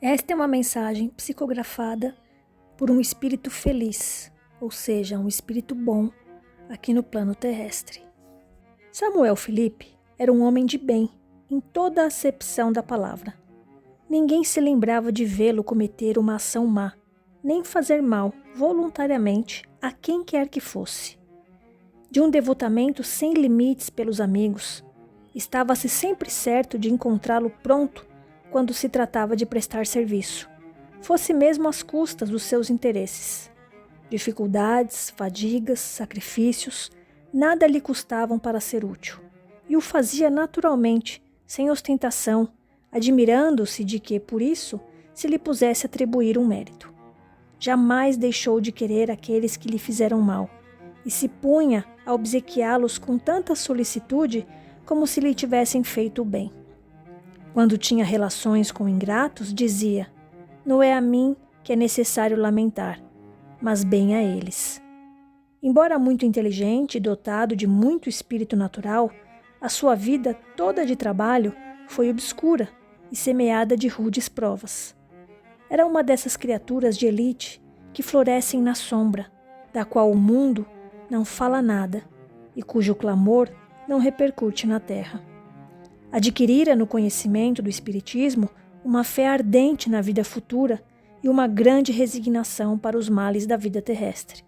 Esta é uma mensagem psicografada por um espírito feliz, ou seja, um espírito bom, aqui no plano terrestre. Samuel Felipe era um homem de bem, em toda a acepção da palavra. Ninguém se lembrava de vê-lo cometer uma ação má, nem fazer mal, voluntariamente, a quem quer que fosse. De um devotamento sem limites pelos amigos, estava-se sempre certo de encontrá-lo pronto quando se tratava de prestar serviço, fosse mesmo às custas dos seus interesses. Dificuldades, fadigas, sacrifícios, nada lhe custavam para ser útil, e o fazia naturalmente, sem ostentação, admirando-se de que, por isso, se lhe pusesse atribuir um mérito. Jamais deixou de querer aqueles que lhe fizeram mal, e se punha a obsequiá-los com tanta solicitude como se lhe tivessem feito o bem. Quando tinha relações com ingratos, dizia: não é a mim que é necessário lamentar, mas bem a eles. Embora muito inteligente e dotado de muito espírito natural, a sua vida toda de trabalho foi obscura e semeada de rudes provas. Era uma dessas criaturas de elite que florescem na sombra, da qual o mundo não fala nada e cujo clamor não repercute na terra. Adquirira no conhecimento do Espiritismo uma fé ardente na vida futura e uma grande resignação para os males da vida terrestre.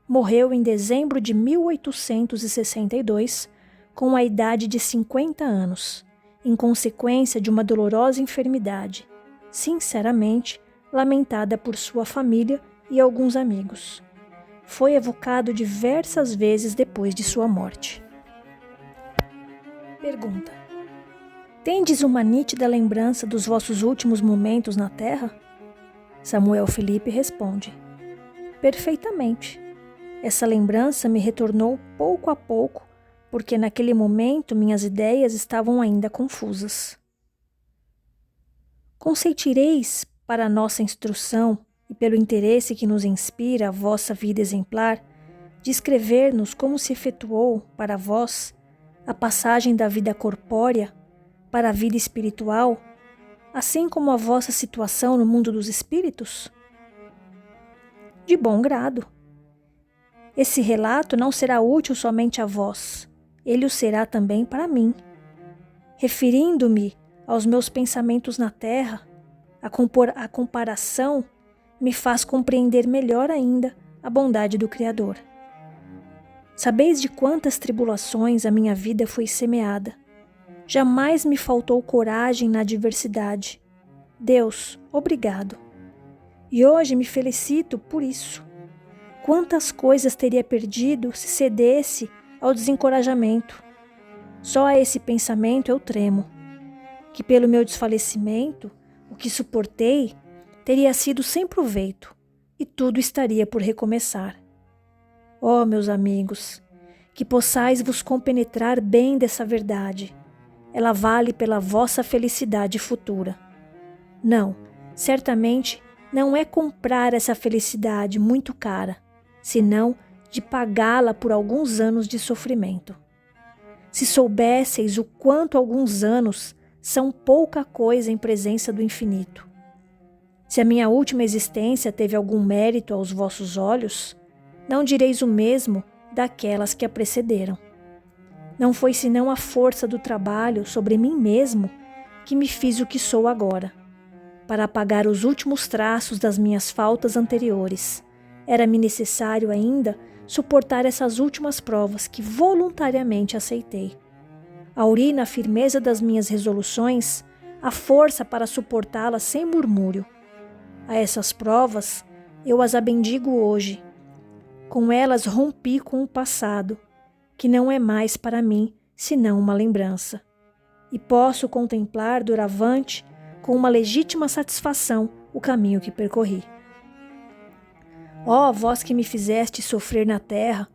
Morreu em dezembro de 1862, com a idade de 50 anos, em consequência de uma dolorosa enfermidade, sinceramente lamentada por sua família e alguns amigos. Foi evocado diversas vezes depois de sua morte. Pergunta: tendes uma nítida lembrança dos vossos últimos momentos na Terra? Samuel Felipe responde: perfeitamente. Essa lembrança me retornou pouco a pouco, porque naquele momento minhas ideias estavam ainda confusas. Consentireis, para a nossa instrução e pelo interesse que nos inspira a vossa vida exemplar, descrever-nos como se efetuou, para vós, a passagem da vida corpórea para a vida espiritual, assim como a vossa situação no mundo dos espíritos? De bom grado. Esse relato não será útil somente a vós, ele o será também para mim. Referindo-me aos meus pensamentos na terra, a comparação me faz compreender melhor ainda a bondade do Criador. Sabeis de quantas tribulações a minha vida foi semeada. Jamais me faltou coragem na adversidade. Deus, obrigado. E hoje me felicito por isso. Quantas coisas teria perdido se cedesse ao desencorajamento? Só a esse pensamento eu tremo, que pelo meu desfalecimento, o que suportei teria sido sem proveito, e tudo estaria por recomeçar. Ó, meus amigos, que possais vos compenetrar bem dessa verdade. Ela vale pela vossa felicidade futura. Não, certamente não é comprar essa felicidade muito cara, senão de pagá-la por alguns anos de sofrimento. Se soubesseis o quanto alguns anos são pouca coisa em presença do infinito. Se a minha última existência teve algum mérito aos vossos olhos, não direis o mesmo daquelas que a precederam. Não foi senão a força do trabalho sobre mim mesmo que me fiz o que sou agora. Para apagar os últimos traços das minhas faltas anteriores, era-me necessário ainda suportar essas últimas provas que voluntariamente aceitei. Auri na firmeza das minhas resoluções a força para suportá-las sem murmúrio. A essas provas eu as abendigo hoje. Com elas rompi com o passado, que não é mais para mim senão uma lembrança. E posso contemplar doravante com uma legítima satisfação o caminho que percorri. Ó, vós que me fizestes sofrer na terra,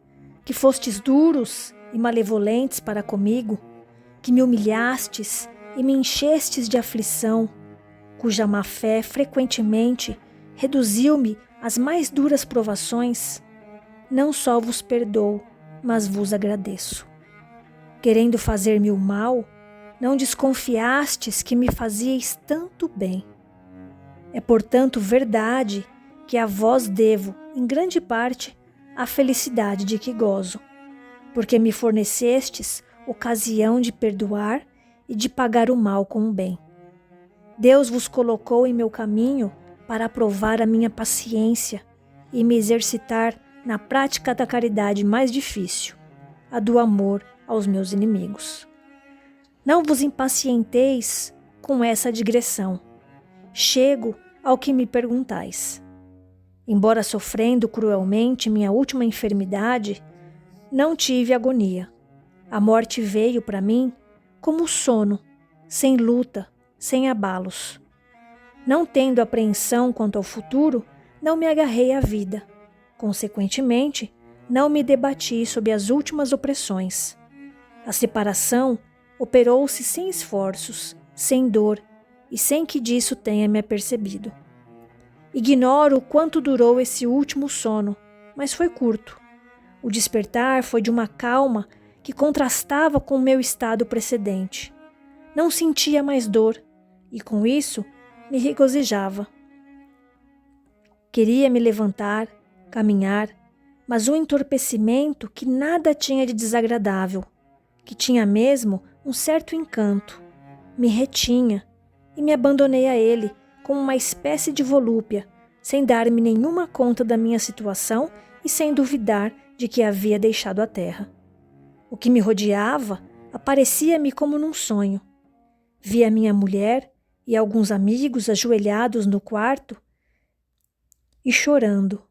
que fostes duros e malevolentes para comigo, que me humilhastes e me enchestes de aflição, cuja má-fé frequentemente reduziu-me às mais duras provações, não só vos perdoo, mas vos agradeço. Querendo fazer-me o mal, não desconfiastes que me fazieis tanto bem. É, portanto, verdade que a vós devo, em grande parte, a felicidade de que gozo, porque me fornecestes ocasião de perdoar e de pagar o mal com o bem. Deus vos colocou em meu caminho para provar a minha paciência e me exercitar na prática da caridade mais difícil, a do amor aos meus inimigos. Não vos impacienteis com essa digressão. Chego ao que me perguntais. Embora sofrendo cruelmente minha última enfermidade, não tive agonia. A morte veio para mim como sono, sem luta, sem abalos. Não tendo apreensão quanto ao futuro, não me agarrei à vida. Consequentemente, não me debati sob as últimas opressões. A separação operou-se sem esforços, sem dor e sem que disso tenha me apercebido. Ignoro o quanto durou esse último sono, mas foi curto. O despertar foi de uma calma que contrastava com o meu estado precedente. Não sentia mais dor e, com isso, me regozijava. Queria me levantar, caminhar, mas um entorpecimento que nada tinha de desagradável, que tinha mesmo um certo encanto, me retinha e me abandonei a ele como uma espécie de volúpia, sem dar-me nenhuma conta da minha situação e sem duvidar de que havia deixado a terra. O que me rodeava aparecia-me como num sonho. Vi a minha mulher e alguns amigos ajoelhados no quarto e chorando,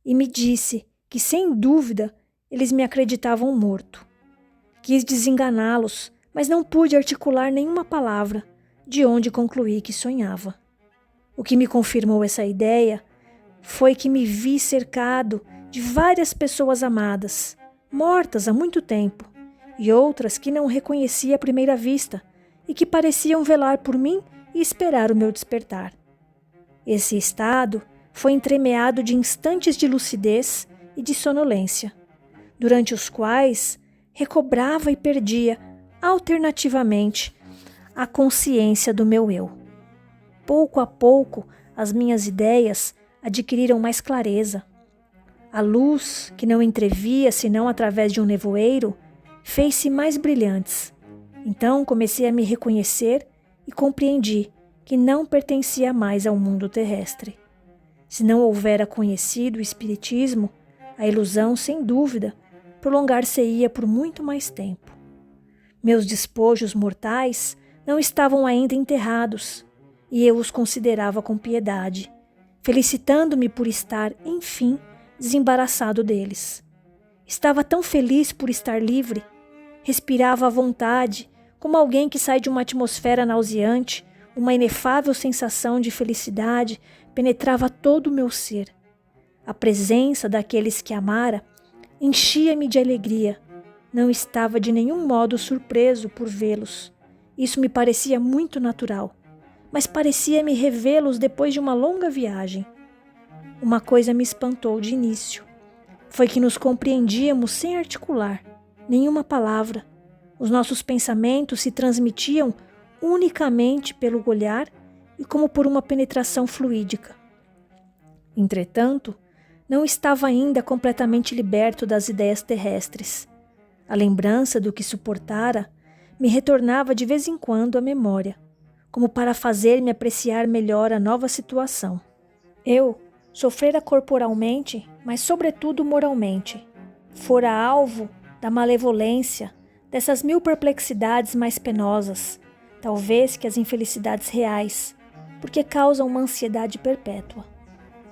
e me disse que, sem dúvida, eles me acreditavam morto. Quis desenganá-los, mas não pude articular nenhuma palavra, de onde concluí que sonhava. O que me confirmou essa ideia foi que me vi cercado de várias pessoas amadas, mortas há muito tempo, e outras que não reconheci à primeira vista e que pareciam velar por mim e esperar o meu despertar. Esse estado foi entremeado de instantes de lucidez e de sonolência, durante os quais recobrava e perdia, alternativamente, a consciência do meu eu. Pouco a pouco, as minhas ideias adquiriram mais clareza. A luz, que não entrevia senão através de um nevoeiro, fez-se mais brilhantes. Então comecei a me reconhecer e compreendi que não pertencia mais ao mundo terrestre. Se não houvera conhecido o Espiritismo, a ilusão, sem dúvida, prolongar-se-ia por muito mais tempo. Meus despojos mortais não estavam ainda enterrados, e eu os considerava com piedade, felicitando-me por estar, enfim, desembaraçado deles. Estava tão feliz por estar livre, respirava à vontade, como alguém que sai de uma atmosfera nauseante, uma inefável sensação de felicidade penetrava todo o meu ser. A presença daqueles que amara enchia-me de alegria. Não estava de nenhum modo surpreso por vê-los. Isso me parecia muito natural, mas parecia-me revê-los depois de uma longa viagem. Uma coisa me espantou de início. Foi que nos compreendíamos sem articular nenhuma palavra. Os nossos pensamentos se transmitiam unicamente pelo olhar e como por uma penetração fluídica. Entretanto, não estava ainda completamente liberto das ideias terrestres. A lembrança do que suportara me retornava de vez em quando à memória, como para fazer-me apreciar melhor a nova situação. Eu sofrera corporalmente, mas sobretudo moralmente. Fora alvo da malevolência, dessas 1000 perplexidades mais penosas, talvez que as infelicidades reais, porque causam uma ansiedade perpétua.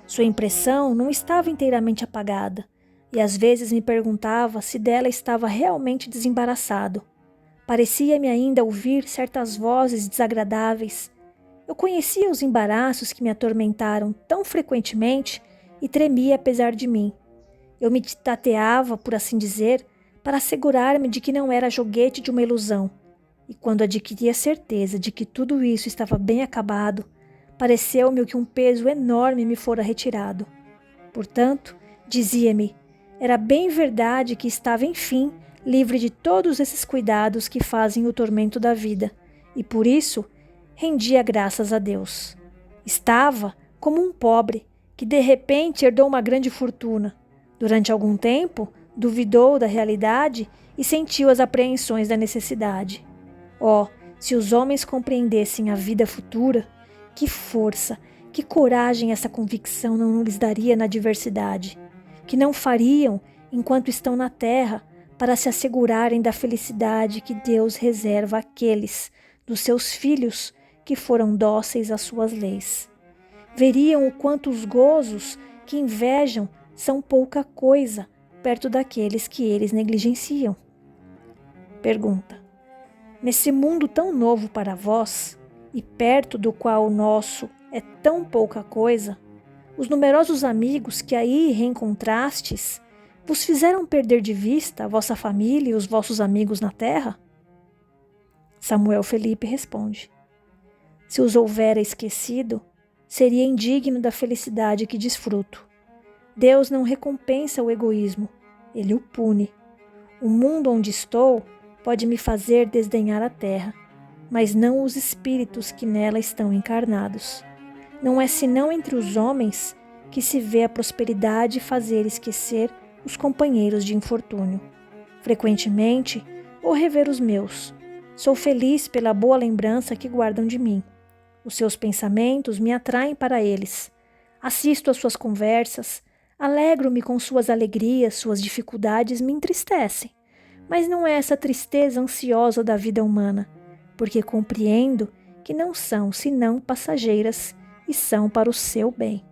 Sua impressão não estava inteiramente apagada, e às vezes me perguntava se dela estava realmente desembaraçado. Parecia-me ainda ouvir certas vozes desagradáveis. Eu conhecia os embaraços que me atormentaram tão frequentemente e tremia apesar de mim. Eu me tateava, por assim dizer, para assegurar-me de que não era joguete de uma ilusão. E quando adquiri a certeza de que tudo isso estava bem acabado, pareceu-me que um peso enorme me fora retirado. Portanto, dizia-me, era bem verdade que estava, enfim, livre de todos esses cuidados que fazem o tormento da vida, e por isso rendia graças a Deus. Estava como um pobre que de repente herdou uma grande fortuna. Durante algum tempo, duvidou da realidade e sentiu as apreensões da necessidade. Oh, se os homens compreendessem a vida futura, que força, que coragem essa convicção não lhes daria na adversidade, que não fariam enquanto estão na terra para se assegurarem da felicidade que Deus reserva àqueles dos seus filhos que foram dóceis às suas leis. Veriam o quanto os gozos que invejam são pouca coisa perto daqueles que eles negligenciam. Pergunta: nesse mundo tão novo para vós, e perto do qual o nosso é tão pouca coisa, os numerosos amigos que aí reencontrastes vos fizeram perder de vista a vossa família e os vossos amigos na terra? Samuel Felipe responde: se os houvera esquecido, seria indigno da felicidade que desfruto. Deus não recompensa o egoísmo, ele o pune. O mundo onde estou pode me fazer desdenhar a terra, mas não os espíritos que nela estão encarnados. Não é senão entre os homens que se vê a prosperidade fazer esquecer os companheiros de infortúnio. Frequentemente, vou rever os meus. Sou feliz pela boa lembrança que guardam de mim. Os seus pensamentos me atraem para eles. Assisto às suas conversas, alegro-me com suas alegrias, suas dificuldades me entristecem. Mas não é essa tristeza ansiosa da vida humana, porque compreendo que não são senão passageiras e são para o seu bem.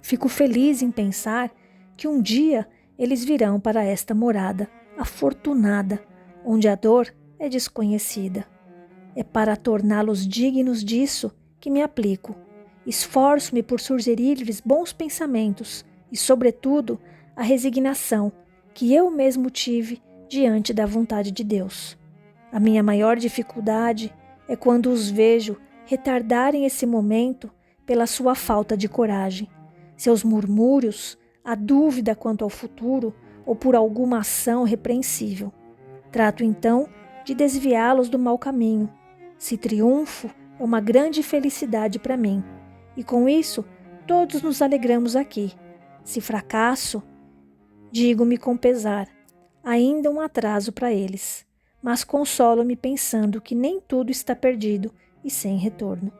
Fico feliz em pensar que um dia eles virão para esta morada afortunada, onde a dor é desconhecida. É para torná-los dignos disso que me aplico. Esforço-me por sugerir-lhes bons pensamentos e, sobretudo, a resignação que eu mesmo tive diante da vontade de Deus. A minha maior dificuldade é quando os vejo retardarem esse momento pela sua falta de coragem. Seus murmúrios, a dúvida quanto ao futuro ou por alguma ação repreensível. Trato então de desviá-los do mau caminho. Se triunfo, é uma grande felicidade para mim, e com isso todos nos alegramos aqui. Se fracasso, digo-me com pesar, ainda um atraso para eles, mas consolo-me pensando que nem tudo está perdido e sem retorno.